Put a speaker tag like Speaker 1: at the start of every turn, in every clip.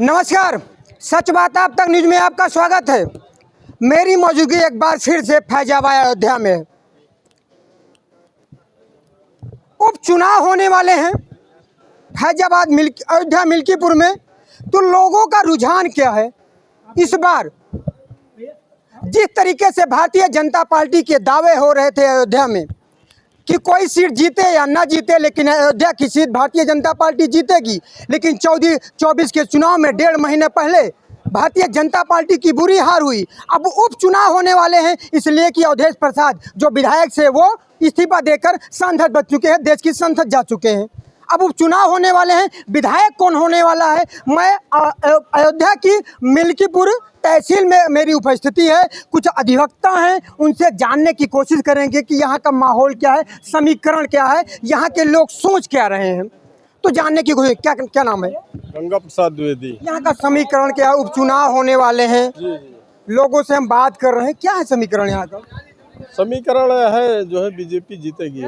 Speaker 1: नमस्कार, सच बात आप तक न्यूज में आपका स्वागत है। मेरी मौजूदगी एक बार फिर से फैजाबाद अयोध्या में है। उपचुनाव होने वाले हैं फैजाबाद अयोध्या मिल्कीपुर में, तो लोगों का रुझान क्या है इस बार? जिस तरीके से भारतीय जनता पार्टी के दावे हो रहे थे अयोध्या में कि कोई सीट जीते या ना जीते, लेकिन अयोध्या की सीट भारतीय जनता पार्टी जीतेगी। लेकिन 24 के चुनाव में 1.5 महीने पहले भारतीय जनता पार्टी की बुरी हार हुई। अब उपचुनाव होने वाले हैं, इसलिए कि अवधेश प्रसाद जो विधायक से वो इस्तीफा देकर सांसद बन चुके हैं, देश की संसद जा चुके हैं। अब उपचुनाव होने वाले हैं, विधायक कौन होने वाला है? मैं अयोध्या की मिल्कीपुर तहसील में मेरी उपस्थिति है। कुछ अधिवक्ता हैं, उनसे जानने की कोशिश करेंगे कि यहाँ का माहौल क्या है, समीकरण क्या है, यहाँ के लोग सोच क्या रहे हैं। तो जानने की कोशिश, क्या नाम है?
Speaker 2: गंगा प्रसाद द्विवेदी।
Speaker 1: यहाँ का समीकरण क्या है? उपचुनाव होने वाले हैं, लोगों से हम बात कर रहे हैं, क्या है समीकरण यहाँ का?
Speaker 2: समीकरण है जो है बीजेपी जीतेगी।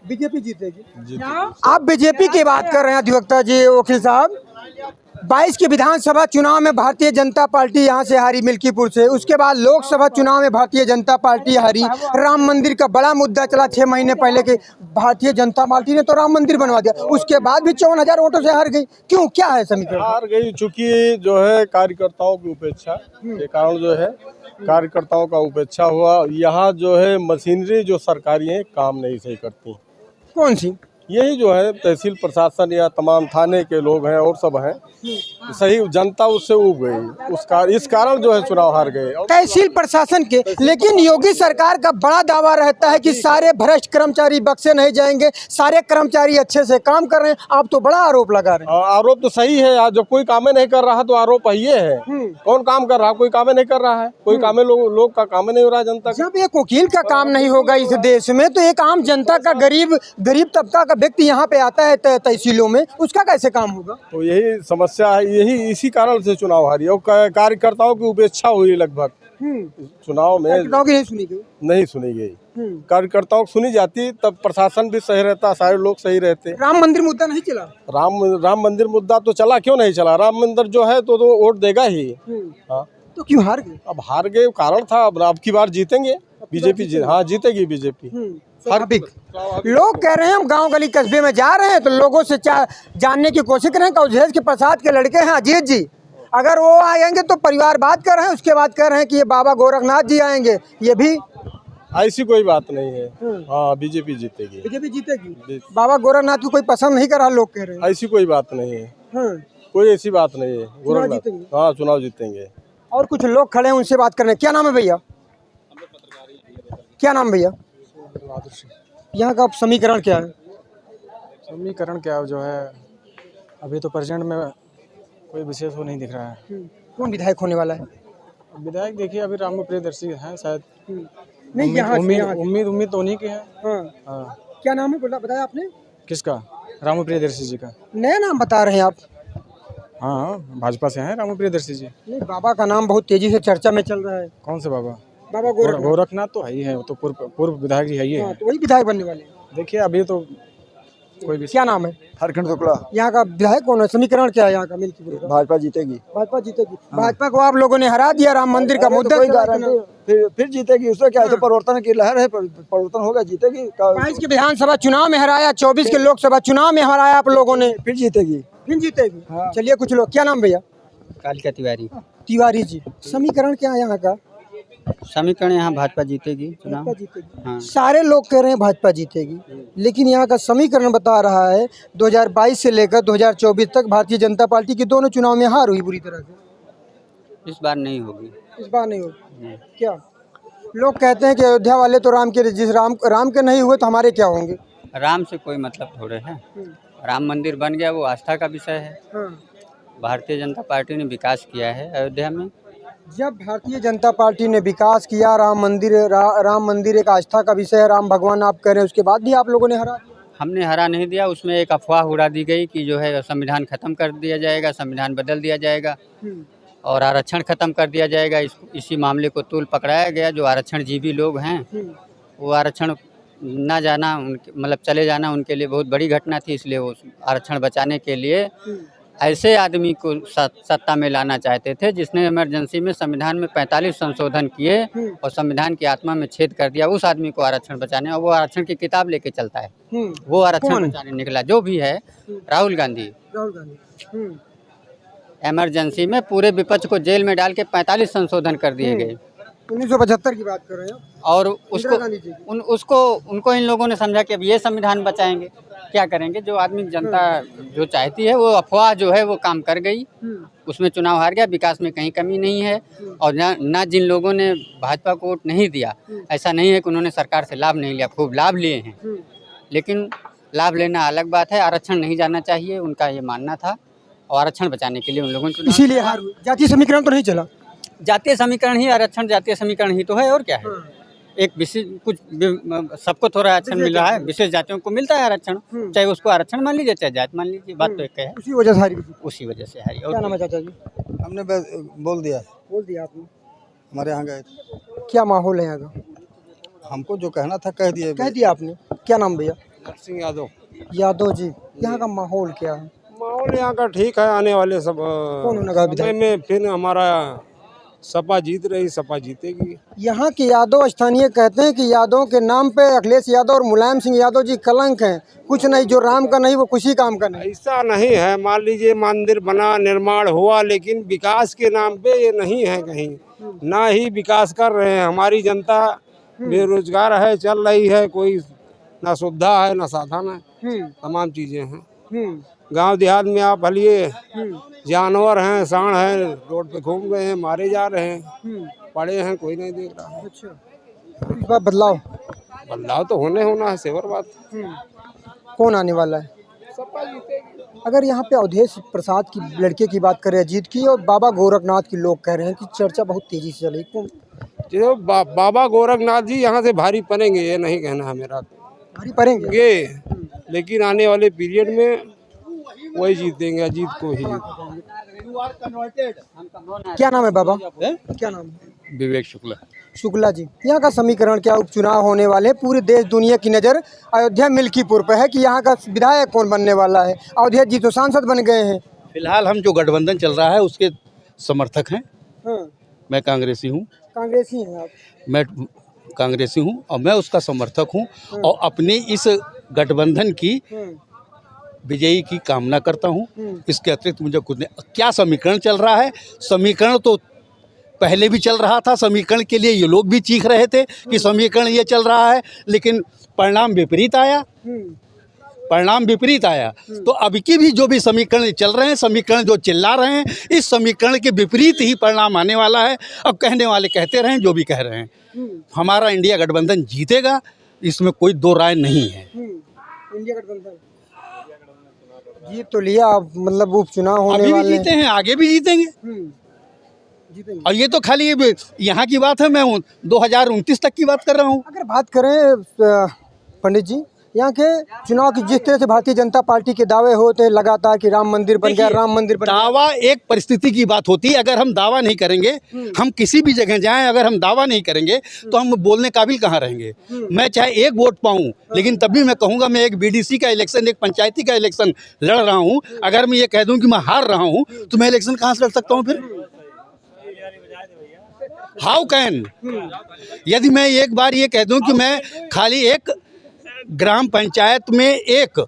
Speaker 1: बीजेपी जीतेगी। आप बीजेपी की बात कर रहे हैं अधिवक्ता जी, वकील साहब। 22 के विधानसभा चुनाव में भारतीय जनता पार्टी यहाँ से हारी मिल्कीपुर से। उसके बाद लोकसभा चुनाव में भारतीय जनता पार्टी हारी। राम मंदिर का बड़ा मुद्दा चला 6 महीने पहले के, भारतीय जनता पार्टी ने तो राम मंदिर बनवा दिया। उसके बाद भी 54,000 वोटों से हार गई। क्यों, क्या है समीकरण?
Speaker 2: हार गई चूंकि जो है कार्यकर्ताओं की उपेक्षा के कारण जो है कार्यकर्ताओं का उपेक्षा हुआ। यहाँ जो है मशीनरी जो सरकारी है काम नहीं सही करती।
Speaker 1: कौन सी?
Speaker 2: यही जो है तहसील प्रशासन या तमाम थाने के लोग हैं और सब हैं, सही जनता उससे उब गई। इस कारण जो है चुनाव हार गए
Speaker 1: तहसील प्रशासन के। लेकिन योगी सरकार का बड़ा दावा रहता है कि सारे भ्रष्ट कर्मचारी बक्से नहीं जाएंगे, सारे कर्मचारी अच्छे से काम कर रहे हैं। आप तो बड़ा आरोप लगा रहे हैं।
Speaker 2: आरोप तो सही है यार, जब कोई काम नहीं कर रहा तो आरोप ये है। कौन काम कर रहा? कोई काम नहीं कर रहा है, कोई काम लोग का काम नहीं हो रहा है जनता का।
Speaker 1: जब एक वकील का काम नहीं होगा इस देश में, तो एक आम जनता का गरीब तबका का व्यक्ति यहाँ पे आता है तहसीलों में, उसका कैसे काम होगा?
Speaker 2: तो यही समस्या है, इसी कारण से चुनाव हारी और कार्यकर्ताओं की उपेक्षा हुई लगभग चुनाव में। नहीं सुनी गई। कार्यकर्ताओं को सुनी जाती तब प्रशासन भी सही रहता, सारे लोग सही रहते।
Speaker 1: राम मंदिर मुद्दा नहीं चला?
Speaker 2: राम मंदिर मुद्दा तो चला, क्यों नहीं चला? राम मंदिर जो है तो वोट देगा ही। हाँ,
Speaker 1: तो क्यों हार गए?
Speaker 2: अब हार गए कारण था। अब की बार जीतेंगे बीजेपी। हाँ, जीतेगी बीजेपी।
Speaker 1: लोग कह रहे हैं, हम गांव गली कस्बे में जा रहे हैं तो लोगों से जानने की कोशिश करें कि अवधेश के प्रसाद के लड़के हैं अजीत जी, अगर वो आएंगे तो परिवार बात कर रहे हैं, उसके बाद कह रहे हैं कि ये बाबा गोरखनाथ जी आएंगे। ये भी
Speaker 2: ऐसी कोई बात नहीं है। हाँ, बीजेपी जीतेगी।
Speaker 1: बीजेपी जीतेगी। बाबा गोरखनाथ को कोई पसंद नहीं कर रहा, लोग कह रहे हैं।
Speaker 2: ऐसी कोई बात नहीं है। कोई ऐसी बात नहीं है। गोरखनाथ हाँ चुनाव जीतेंगे।
Speaker 1: और कुछ लोग खड़े हैं, उनसे बात करने। क्या नाम है भैया? क्या नाम भैया? यहाँ का समीकरण क्या है?
Speaker 3: समीकरण क्या जो है, अभी तो प्रेजेंट में कोई विशेष वो नहीं दिख रहा है।
Speaker 1: कौन विधायक होने वाला है?
Speaker 3: विधायक देखिए, अभी रामू प्रियदर्शी हैं शायद।
Speaker 1: नहीं,
Speaker 3: उम्मीद तो उन्हीं की है।
Speaker 1: हाँ। क्या नाम है बताया आपने?
Speaker 3: किसका? रामू प्रियदर्शी जी का।
Speaker 1: नया नाम बता रहे हैं आप?
Speaker 3: हाँ, भाजपा से हैं रामू प्रियदर्शी जी।
Speaker 1: नहीं, बाबा का नाम बहुत तेजी से चर्चा में चल रहा है।
Speaker 3: कौन से बाबा?
Speaker 1: बाबा
Speaker 3: गोरखनाथ तो है ही है, तो पूर्व विधायक जी है ही है।
Speaker 1: तो वही विधायक बनने वाले हैं।
Speaker 3: देखिए अभी तो कोई भी।
Speaker 1: क्या नाम है?
Speaker 4: हरखंड टुकड़ा।
Speaker 1: यहाँ का विधायक कौन है? समीकरण क्या है यहाँ का मिल्कीपुर का?
Speaker 4: भाजपा जीतेगी।
Speaker 1: भाजपा जीतेगी। भाजपा को आप लोगों ने हरा दिया, राम मंदिर का मुद्दा
Speaker 4: फिर जीतेगी। उसमें क्या है, तो परिवर्तन की लहर है, परिवर्तन होगा, जीतेगी।
Speaker 1: 22 के विधानसभा चुनाव में हराया, 24 के लोकसभा चुनाव में हराया आप लोगों ने,
Speaker 4: फिर जीतेगी।
Speaker 1: हाँ। चलिए कुछ लोग। क्या नाम भैया?
Speaker 5: कालिका तिवारी।
Speaker 1: तिवारी जी, समीकरण क्या है यहाँ का?
Speaker 5: समीकरण यहाँ भाजपा जीतेगी चुनाव।
Speaker 1: हाँ। सारे लोग कह रहे हैं भाजपा जीतेगी, लेकिन यहाँ का समीकरण बता रहा है 2022 से लेकर 2024 तक भारतीय जनता पार्टी की दोनों चुनाव में हार हुई बुरी तरह से।
Speaker 5: इस बार नहीं होगी।
Speaker 1: इस बार नहीं होगी क्या? लोग कहते हैं कि अयोध्या वाले तो राम के नहीं हुए तो हमारे क्या होंगे?
Speaker 5: राम से कोई मतलब थोड़े है। राम मंदिर बन गया, वो आस्था का विषय है। भारतीय जनता पार्टी ने विकास किया है अयोध्या में।
Speaker 1: जब भारतीय जनता पार्टी ने विकास किया, राम मंदिर एक आस्था का विषय है, राम भगवान आप कह रहे हैं, उसके बाद भी आप लोगों ने हरा दिया।
Speaker 5: हमने हरा नहीं दिया, उसमें एक अफवाह उड़ा दी गई कि जो है संविधान खत्म कर दिया जाएगा, संविधान बदल दिया जाएगा और आरक्षण खत्म कर दिया जाएगा। इसी मामले को तूल पकड़ाया गया। जो आरक्षण जीवी लोग हैं, वो आरक्षण ना जाना, मतलब चले जाना उनके लिए बहुत बड़ी घटना थी। इसलिए वो आरक्षण बचाने के लिए ऐसे आदमी को सत्ता में लाना चाहते थे जिसने इमरजेंसी में संविधान में 45 संशोधन किए और संविधान की आत्मा में छेद कर दिया। उस आदमी को आरक्षण बचाने, और वो आरक्षण की किताब लेके चलता है, वो आरक्षण बचाने निकला जो भी है। राहुल गांधी इमरजेंसी में पूरे विपक्ष को जेल में डाल के 45 संशोधन कर दिए गए।
Speaker 1: 1975 की बात कर रहे हैं।
Speaker 5: और उनको इन लोगों ने समझा कि अब ये संविधान बचाएंगे। क्या करेंगे? जो आदमी जनता जो चाहती है वो अफवाह जो है वो काम कर गई, उसमें चुनाव हार गया। विकास में कहीं कमी नहीं है। और ना जिन लोगों ने भाजपा को वोट नहीं दिया, ऐसा नहीं है कि उन्होंने सरकार से लाभ नहीं लिया, खूब लाभ लिए हैं, लेकिन लाभ लेना अलग बात है। आरक्षण नहीं जाना चाहिए, उनका ये मानना था, और आरक्षण बचाने के लिए उन लोगों ने चुनाव।
Speaker 1: इसीलिए हार हुई। जातीय समीकरण तो नहीं चला।
Speaker 5: जातीय समीकरण ही आरक्षण, जातीय समीकरण ही तो है, और क्या है। एक विशेष कुछ सबको थोड़ा आरक्षण मिल रहा है, विशेष जातियों को मिलता है आरक्षण, चाहे उसको आरक्षण मान लीजिए चाहे जात मान लीजिए, बात तो एक है।
Speaker 1: उसी वजह से हारी।
Speaker 5: उसी वजह से हारी।
Speaker 1: क्या नाम है चाचा जी?
Speaker 4: हमने बोल दिया
Speaker 1: आपने।
Speaker 4: हमारे यहाँ गए
Speaker 1: क्या माहौल है यहाँ का?
Speaker 4: हमको जो कहना था कह
Speaker 1: दिया आपने। क्या नाम भैया?
Speaker 2: सिंह यादव।
Speaker 1: यादव जी, यहाँ का माहौल क्या है?
Speaker 2: माहौल यहाँ का ठीक है। आने वाले सब
Speaker 1: कौन होगा विधायक
Speaker 2: में फिर हमारा सपा जीत रही, सपा जीतेगी।
Speaker 1: यहाँ के यादव स्थानीय कहते हैं कि यादव के नाम पे अखिलेश यादव और मुलायम सिंह यादव जी कलंक हैं। कुछ नहीं, जो राम का नहीं वो किसी काम का नहीं।
Speaker 2: ऐसा नहीं है। मान लीजिए मंदिर बना, निर्माण हुआ, लेकिन विकास के नाम पे ये नहीं है कहीं, ना ही विकास कर रहे हैं। हमारी जनता बेरोजगार है, चल रही है, कोई ना सुविधा है ना साधन है, तमाम चीजें हैं। गांव देहात में आप भलिए जानवर हैं, सांड हैं, रोड पे घूम गए हैं, मारे जा रहे हैं, पड़े हैं, कोई नहीं देख रहा है।
Speaker 1: इस बार बदलाव
Speaker 2: तो होना है, सेवर बात।
Speaker 1: कौन आने वाला है? अगर यहाँ पे अवधेश प्रसाद की लड़के की बात करें अजीत की, और बाबा गोरखनाथ की, लोग कह रहे हैं कि चर्चा बहुत तेजी से चली। कौन?
Speaker 2: जो बाबा गोरखनाथ जी यहाँ से भारी पड़ेंगे, ये नहीं कहना है मेरा।
Speaker 1: भारी पड़ेंगे,
Speaker 2: लेकिन आने वाले पीरियड में वही जीतेंगे, अजीत को ही।
Speaker 1: क्या नाम है बाबा? क्या नाम है?
Speaker 6: विवेक
Speaker 1: शुक्ला जी, यहाँ का समीकरण क्या? उपचुनाव होने वाले, पूरे देश दुनिया की नज़र अयोध्या मिल्कीपुर पे है कि यहाँ का विधायक कौन बनने वाला है। अयोध्या जी तो सांसद बन गए हैं।
Speaker 6: फिलहाल हम जो गठबंधन चल रहा है उसके समर्थक हैं। मैं कांग्रेसी हूँ।
Speaker 1: कांग्रेसी हैं आप?
Speaker 6: मैं कांग्रेसी हूँ और मैं उसका समर्थक हूँ, और अपने इस गठबंधन की विजयी की कामना करता हूँ। इसके अतिरिक्त मुझे कुछ नहीं। क्या समीकरण चल रहा है? समीकरण तो पहले भी चल रहा था। समीकरण के लिए ये लोग भी चीख रहे थे कि समीकरण ये चल रहा है, लेकिन परिणाम विपरीत आया। तो अब की भी जो भी समीकरण चल रहे हैं, समीकरण जो चिल्ला रहे हैं, इस समीकरण के विपरीत ही परिणाम आने वाला है। अब कहने वाले कहते रहें जो भी कह रहे हैं, हमारा इंडिया गठबंधन जीतेगा, इसमें कोई दो राय नहीं है।
Speaker 1: इंडिया गठबंधन जीत तो लिया, मतलब उपचुनाव होने
Speaker 6: अभी भी
Speaker 1: वाले
Speaker 6: जीते हैं, आगे भी जीतेंगे। और ये तो खाली यहाँ की बात है, मैं 2029 तक की बात कर रहा हूँ।
Speaker 1: अगर बात करें पंडित जी, यहाँ के चुनाव की जिस तरह से भारतीय जनता पार्टी के दावे होते हैं लगातार कि राम मंदिर बन गया, राम मंदिर बन गया।
Speaker 6: दावा एक परिस्थिति की बात होती है। अगर हम दावा नहीं करेंगे, हम किसी भी जगह जाएं, अगर हम दावा नहीं करेंगे तो हम बोलने काबिल कहाँ रहेंगे। मैं चाहे एक वोट पाऊं, लेकिन तब भी मैं कहूँगा मैं एक बीडीसी का इलेक्शन, एक पंचायती का इलेक्शन लड़ रहा हूँ। अगर मैं ये कह दूँ कि मैं हार रहा हूँ तो मैं इलेक्शन कहाँ से लड़ सकता हूँ फिर? How can? यदि मैं एक बार ये कह दूँ कि मैं खाली एक ग्राम पंचायत में एक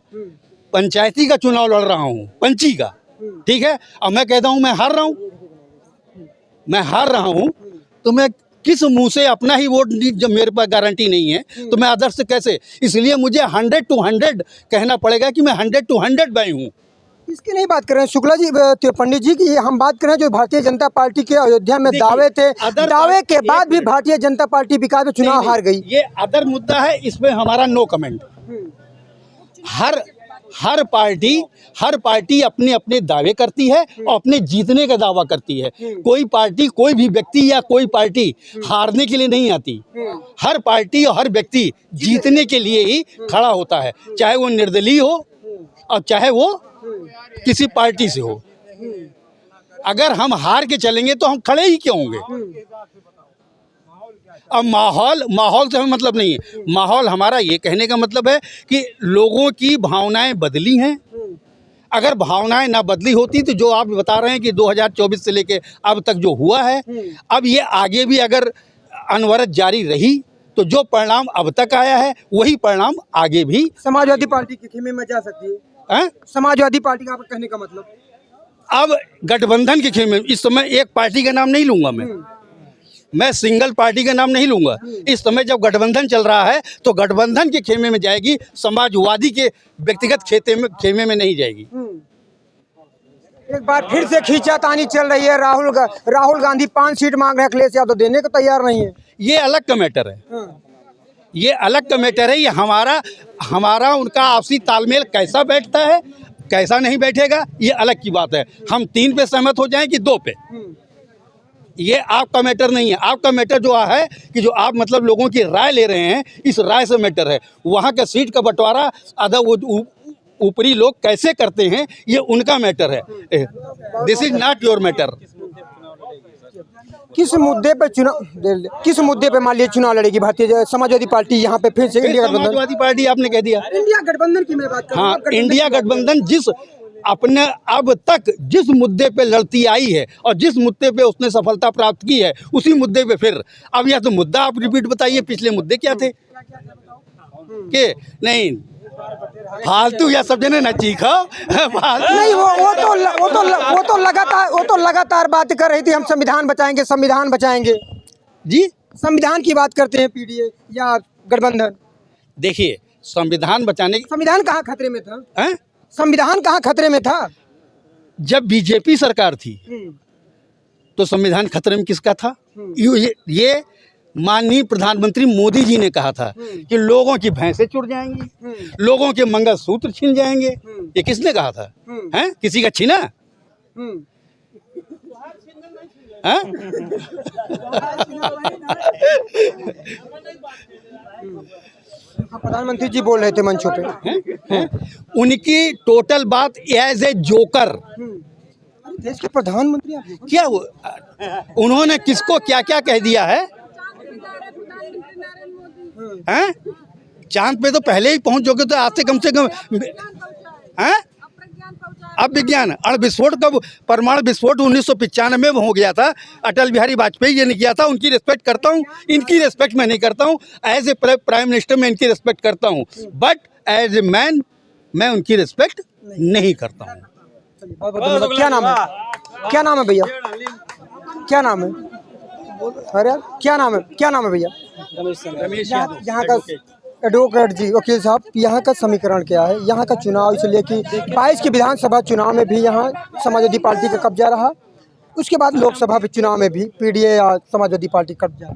Speaker 6: पंचायती का चुनाव लड़ रहा हूँ, पंची का, ठीक है, और मैं कहता हूँ मैं हार रहा हूँ, तो मैं किस मुंह से अपना ही वोट, जब मेरे पास गारंटी नहीं है तो मैं अदर्स से कैसे? इसलिए मुझे 100 to 100 कहना पड़ेगा कि मैं 100 to 100 बाई हूँ।
Speaker 1: इसकी नहीं बात कर रहे हैं शुक्ला जी, पंडित जी की हम बात कर रहे हैं जो भारतीय जनता पार्टी के अयोध्या में दावे थे, दावे के बाद भी भारतीय जनता पार्टी विकास में चुनाव हार गई।
Speaker 6: ये अदर मुद्दा है, इसमें हमारा नो कमेंट। हर पार्टी अपने अपने दावे करती है और अपने जीतने का दावा करती है। कोई पार्टी, कोई भी व्यक्ति या कोई पार्टी हारने के लिए नहीं आती। हर पार्टी और हर व्यक्ति जीतने के लिए ही खड़ा होता है, चाहे वो निर्दलीय हो और चाहे वो किसी पार्टी से हो। अगर हम हार के चलेंगे तो हम खड़े ही क्यों होंगे? अब माहौल से हमें मतलब नहीं है। माहौल हमारा ये कहने का मतलब है कि लोगों की भावनाएं बदली हैं। अगर भावनाएं ना बदली होती तो जो आप बता रहे हैं कि 2024 से लेके अब तक जो हुआ है, अब ये आगे भी अगर अनवरत जारी रही तो जो परिणाम अब तक आया है वही परिणाम आगे भी
Speaker 1: समाजवादी पार्टी के खेमे में जा सकती है।
Speaker 6: है।
Speaker 1: समाजवादी पार्टी का आपका कहने का मतलब?
Speaker 6: अब गठबंधन के खेमे में इस समय एक पार्टी का नाम नहीं लूंगा मैं सिंगल पार्टी का नाम नहीं लूंगा। इस समय जब गठबंधन चल रहा है तो गठबंधन के खेमे में जाएगी, समाजवादी के व्यक्तिगत खेमे में नहीं जाएगी।
Speaker 1: एक बार फिर से खींचातानी चल रही है। राहुल गांधी 5 सीट मांग रहे हैं, अखिलेश यादव देने को तैयार नहीं है।
Speaker 6: ये अलग का मैटर है, ये अलग का मैटर है। ये हमारा उनका आपसी तालमेल कैसा बैठता है, कैसा नहीं बैठेगा, ये अलग की बात है। हम 3 पे सहमत हो जाएं कि 2 पे, ये आपका मैटर नहीं है। आपका मैटर जो है कि जो आप मतलब लोगों की राय ले रहे हैं, इस राय से मैटर है। वहाँ का सीट का बंटवारा आधा वो ऊपरी लोग कैसे करते हैं, ये उनका मैटर है। This is not your matter.
Speaker 1: किस मुद्दे पे मान लीजिए चुनाव लड़ेगी भारतीय समाजवादी पार्टी यहाँ पे फिर से? इंडिया गठबंधन,
Speaker 6: समाजवादी पार्टी आपने कह दिया।
Speaker 1: इंडिया गठबंधन की मैं बात कर रहा हूँ।
Speaker 6: हाँ, इंडिया गठबंधन जिस अपने अब तक जिस मुद्दे पे लड़ती आई है और जिस मुद्दे पे उसने सफलता प्राप्त की है, उसी मुद्दे पे फिर अब या तो मुद्दा आप रिपीट बताइए, पिछले मुद्दे क्या थे के नहीं फालतू या सब जने न चीखो
Speaker 1: नहीं, वो तो लगातार बात कर रही थी, हम संविधान बचाएंगे, संविधान बचाएंगे
Speaker 6: जी।
Speaker 1: संविधान की बात करते हैं पीडीए या गठबंधन।
Speaker 6: देखिए, संविधान बचाने की
Speaker 1: संविधान कहाँ खतरे में था?
Speaker 6: हैं?
Speaker 1: संविधान कहाँ खतरे में था?
Speaker 6: जब बीजेपी सरकार थी तो संविधान खतरे में किसका था? ये माननीय प्रधानमंत्री मोदी जी ने कहा था कि लोगों की भैंसें चुर जाएंगी, लोगों के मंगलसूत्र छीन जाएंगे। ये किसने कहा था? हैं? किसी का छीना? हैं?
Speaker 1: प्रधानमंत्री जी बोल रहे थे मंचों पे।
Speaker 6: उनकी टोटल बात एज ए जोकर।
Speaker 1: देश के प्रधानमंत्री आप
Speaker 6: क्या उन्होंने किसको क्या क्या कह दिया है? हैं? चांद पे तो पहले ही पहुंच चुके, तो आज से कम हैं? अब विज्ञान अण विस्फोट कब, परमाणु विस्फोट 1995 में हो गया था। अटल बिहारी वाजपेयी जी ने किया था। उनकी रिस्पेक्ट करता हूँ, इनकी रिस्पेक्ट मैं नहीं करता हूँ। एज ए प्राइम मिनिस्टर मैं इनकी रिस्पेक्ट करता हूँ, बट एज ए मैन मैं उनकी रिस्पेक्ट नहीं करता हूँ।
Speaker 1: क्या नाम है? क्या नाम है भैया? क्या नाम है? अरे यार, क्या नाम है भैया?
Speaker 6: रमेश
Speaker 1: यहाँ का एडवोकेट जी, वकील साहब, यहाँ का समीकरण क्या है? यहाँ का चुनाव इसलिए कि 22 के विधानसभा चुनाव में भी यहाँ समाजवादी पार्टी का कब्जा रहा, उसके बाद लोकसभा चुनाव में भी पीडीए या समाजवादी पार्टी कब्जा।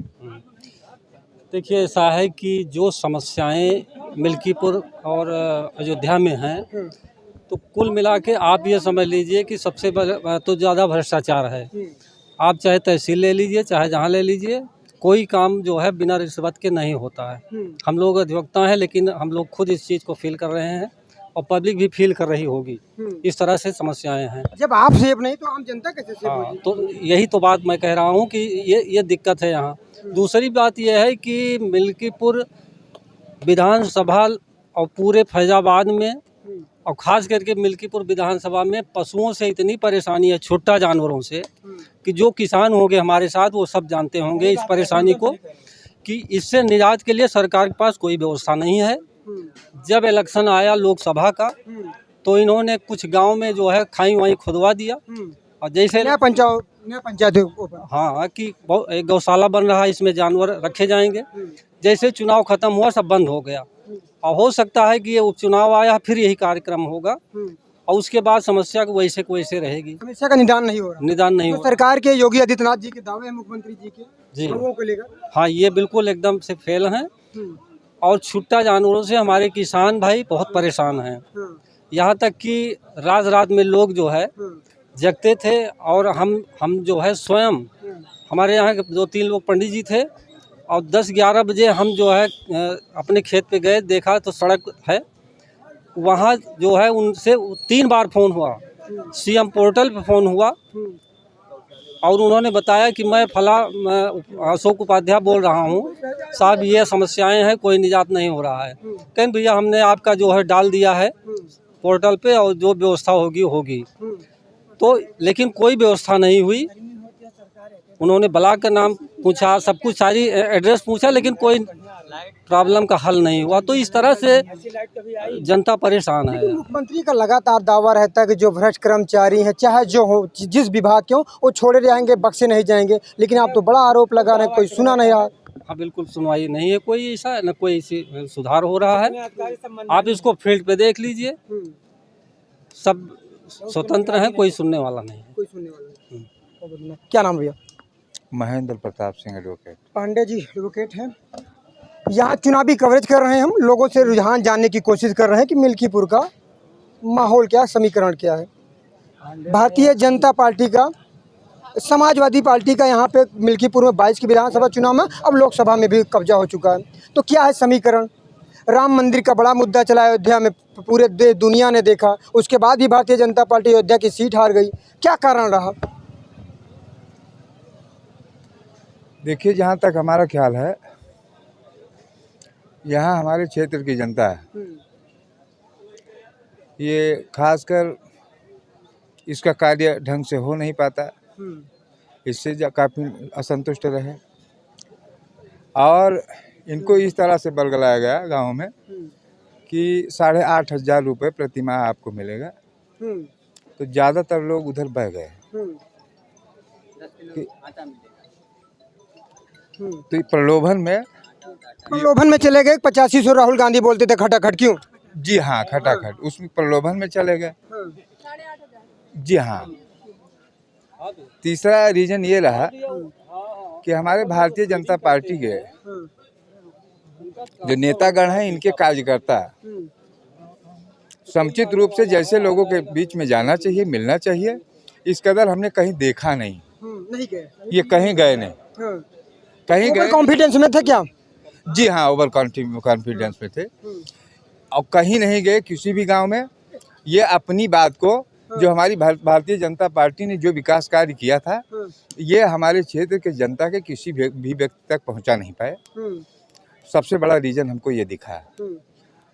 Speaker 7: देखिए, ऐसा है कि जो समस्याएं मिल्कीपुर और अयोध्या में हैं, तो कुल मिला के आप ये समझ लीजिए कि सबसे तो ज़्यादा भ्रष्टाचार है। आप चाहे तहसील ले लीजिए, चाहे जहाँ ले लीजिए, कोई काम जो है बिना रिश्वत के नहीं होता है। हम लोग अधिवक्ता हैं, लेकिन हम लोग खुद इस चीज़ को फील कर रहे हैं और पब्लिक भी फील कर रही होगी। इस तरह से समस्याएं हैं।
Speaker 1: जब आप सेफ नहीं तो आम जनता कैसे सेफ होगी?
Speaker 7: तो यही तो बात मैं कह रहा हूँ कि ये दिक्कत है यहाँ। दूसरी बात यह है कि मिल्कीपुर विधानसभा और पूरे फैजाबाद में और ख़ास करके मिल्कीपुर विधानसभा में पशुओं से इतनी परेशानी है, छोटा जानवरों से, कि जो किसान होंगे हमारे साथ वो सब जानते होंगे इस परेशानी को, कि इससे निजात के लिए सरकार के पास कोई व्यवस्था नहीं है। जब इलेक्शन आया लोकसभा का, तो इन्होंने कुछ गांव में जो है खाई वाई खुदवा दिया, और जैसे
Speaker 1: नया पंचायत
Speaker 7: हाँ कि एक गौशाला बन रहा है, इसमें जानवर रखे जाएंगे। जैसे चुनाव खत्म हुआ, सब बंद हो गया। और हो सकता है कि ये उपचुनाव आया, फिर यही कार्यक्रम होगा, और उसके बाद समस्या को वैसे रहेगी।
Speaker 1: समस्या का निदान नहीं हो रहा। सरकार के योगी आदित्यनाथ जी के दावे हैं, मुख्यमंत्री जी के
Speaker 7: जी
Speaker 1: लोगों को लेकर,
Speaker 7: हाँ, ये बिल्कुल एकदम से फेल हैं। और छुट्टा जानवरों से हमारे किसान भाई बहुत परेशान हैं। यहाँ तक कि रात में लोग जो है जगते थे, और हम जो है स्वयं, हमारे यहाँ 2-3 लोग पंडित जी थे, और 10-11 बजे हम जो है अपने खेत पे गए, देखा तो सड़क है वहाँ जो है, उनसे 3 बार फ़ोन हुआ, सीएम पोर्टल पे फ़ोन हुआ, और उन्होंने बताया कि मैं अशोक उपाध्याय बोल रहा हूँ साहब, ये समस्याएं हैं, कोई निजात नहीं हो रहा है। कहीं भैया हमने आपका जो है डाल दिया है, पोर्टल पे और जो व्यवस्था होगी होगी। तो लेकिन कोई व्यवस्था नहीं हुई। उन्होंने ब्लॉक का नाम पूछा, सब कुछ सारी एड्रेस पूछा, लेकिन कोई प्रॉब्लम का हल नहीं हुआ। तो इस तरह से जनता परेशान है।
Speaker 1: मुख्यमंत्री का लगातार दावा रहता है कि जो भ्रष्ट कर्मचारी हैं, चाहे जो हो, जिस विभाग के हो, वो छोड़े जाएंगे, बख्शे नहीं जाएंगे। लेकिन आप तो बड़ा आरोप लगा रहे हैं, कोई सुना नहीं रहा।
Speaker 7: हाँ, बिल्कुल सुनवाई नहीं है कोई, ऐसा न कोई सुधार हो रहा है। आप इसको फील्ड पे देख लीजिए, सब स्वतंत्र हैं, कोई सुनने वाला नहीं है।
Speaker 1: कोई सुनने वाला नहीं। क्या नाम भैया?
Speaker 8: महेंद्र प्रताप सिंह एडवोकेट।
Speaker 1: पांडे जी एडवोकेट हैं। यहाँ चुनावी कवरेज कर रहे हैं हम, लोगों से रुझान जानने की कोशिश कर रहे हैं कि मिल्कीपुर का माहौल क्या, समीकरण क्या है। भारतीय जनता पार्टी का, समाजवादी पार्टी का यहाँ पे मिल्कीपुर में 22 की विधानसभा चुनाव में, अब लोकसभा में भी कब्जा हो चुका है। तो क्या है समीकरण? राम मंदिर का बड़ा मुद्दा चला अयोध्या में, पूरे दुनिया ने देखा। उसके बाद भी भारतीय जनता पार्टी अयोध्या की सीट हार गई। क्या कारण रहा?
Speaker 8: देखिए, जहाँ तक हमारा ख्याल है, यहाँ हमारे क्षेत्र की जनता है, ये खासकर इसका कार्य ढंग से हो नहीं पाता, इससे काफ़ी असंतुष्ट रहे। और इनको इस तरह से बरगलाया गया गांव में कि 8,500 रुपये प्रति माह आपको मिलेगा। तो ज़्यादातर लोग उधर बह गए। तो प्रलोभन में चले गए। 8500 राहुल गांधी बोलते थे खटाखट, क्यों? जी हाँ, खटाखट, उसमें प्रलोभन में चले गए। जी हाँ। तीसरा रीजन ये रहा कि हमारे भारतीय जनता पार्टी के जो नेतागण हैं, इनके कार्यकर्ता समुचित रूप से जैसे लोगों के बीच में जाना चाहिए, मिलना चाहिए, इस कदर हमने कहीं देखा नहीं।
Speaker 1: नहीं गए
Speaker 8: ये कहीं गए नहीं। कहीं गए
Speaker 1: कॉन्फिडेंस में थे क्या?
Speaker 8: जी हाँ, ओवर कॉन्फिडेंस में थे। और कहीं नहीं गए किसी भी गांव में। ये अपनी बात को, जो हमारी भारतीय जनता पार्टी ने जो विकास कार्य किया था, ये हमारे क्षेत्र के जनता के किसी भी व्यक्ति तक पहुंचा नहीं पाए। सबसे बड़ा रीजन हमको ये दिखा है।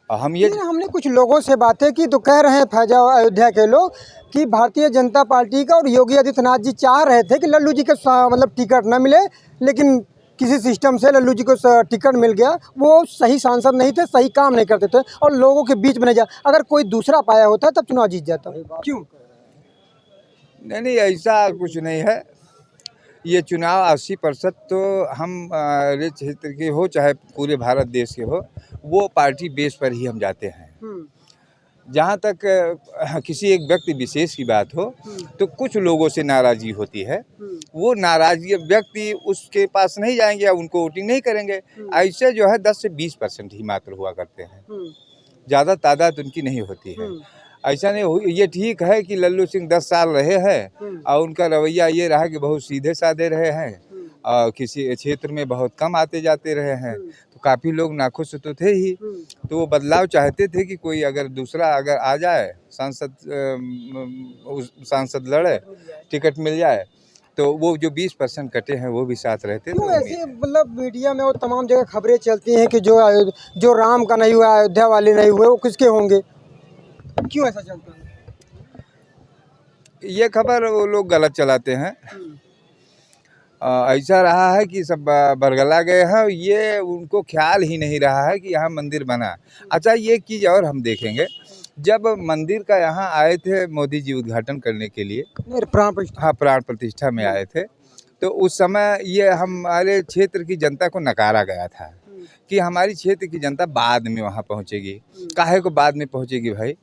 Speaker 8: और हमने कुछ लोगों से बातें की तो कह रहे हैं फैजाबाद अयोध्या के लोग कि भारतीय जनता पार्टी का और योगी आदित्यनाथ जी चाह रहे थे कि लल्लू जी के मतलब टिकट न मिले, लेकिन किसी सिस्टम से लल्लू जी को टिकट मिल गया। वो सही सांसद नहीं थे, सही काम नहीं करते थे और लोगों के बीच में नहीं जा। अगर कोई दूसरा पाया होता तब चुनाव जीत जाता। क्यों? नहीं, ऐसा कुछ नहीं है। ये चुनाव 80% तो हमारे क्षेत्र के हो, चाहे पूरे भारत देश के हो, वो पार्टी बेस पर ही हम जाते हैं। जहाँ तक किसी एक व्यक्ति विशेष की बात हो, तो कुछ लोगों से नाराज़गी होती है। वो नाराज़गी व्यक्ति उसके पास नहीं जाएंगे या उनको वोटिंग नहीं करेंगे। ऐसे जो है 10 से 20% ही मात्र हुआ करते हैं, ज़्यादा तादाद उनकी नहीं होती है। ऐसा नहीं हो। ये ठीक है कि लल्लू सिंह 10 साल रहे हैं और उनका रवैया ये रहा कि बहुत सीधे साधे रहे हैं और किसी क्षेत्र में बहुत कम आते जाते रहे हैं। तो काफ़ी लोग नाखुश तो थे ही। तो वो बदलाव चाहते थे कि कोई अगर दूसरा अगर आ जाए, सांसद लड़े, टिकट मिल जाए, तो वो जो 20% कटे हैं वो भी साथ रहते।
Speaker 1: क्यों ऐसे मतलब मीडिया में और तमाम जगह खबरें चलती हैं कि जो राम का नहीं हुआ, अयोध्या वाले नहीं हुए, वो किसके होंगे? क्यों ऐसा चलता है?
Speaker 8: ये खबर वो लोग गलत चलाते हैं। ऐसा रहा है कि सब बरगला गए हैं। ये उनको ख्याल ही नहीं रहा है कि यहाँ मंदिर बना। अच्छा, ये चीज़ और हम देखेंगे, जब मंदिर का यहाँ आए थे मोदी जी उद्घाटन करने के लिए, प्राण प्रतिष्ठा में आए थे, तो उस समय ये हमारे क्षेत्र की जनता को नकारा गया था कि हमारी क्षेत्र की जनता बाद में वहाँ पहुँचेगी। काहे को बाद में पहुँचेगी भाई?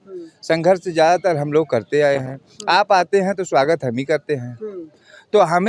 Speaker 8: संघर्ष ज़्यादातर हम लोग करते आए हैं। आप आते हैं तो स्वागत हम ही करते हैं। तो हमें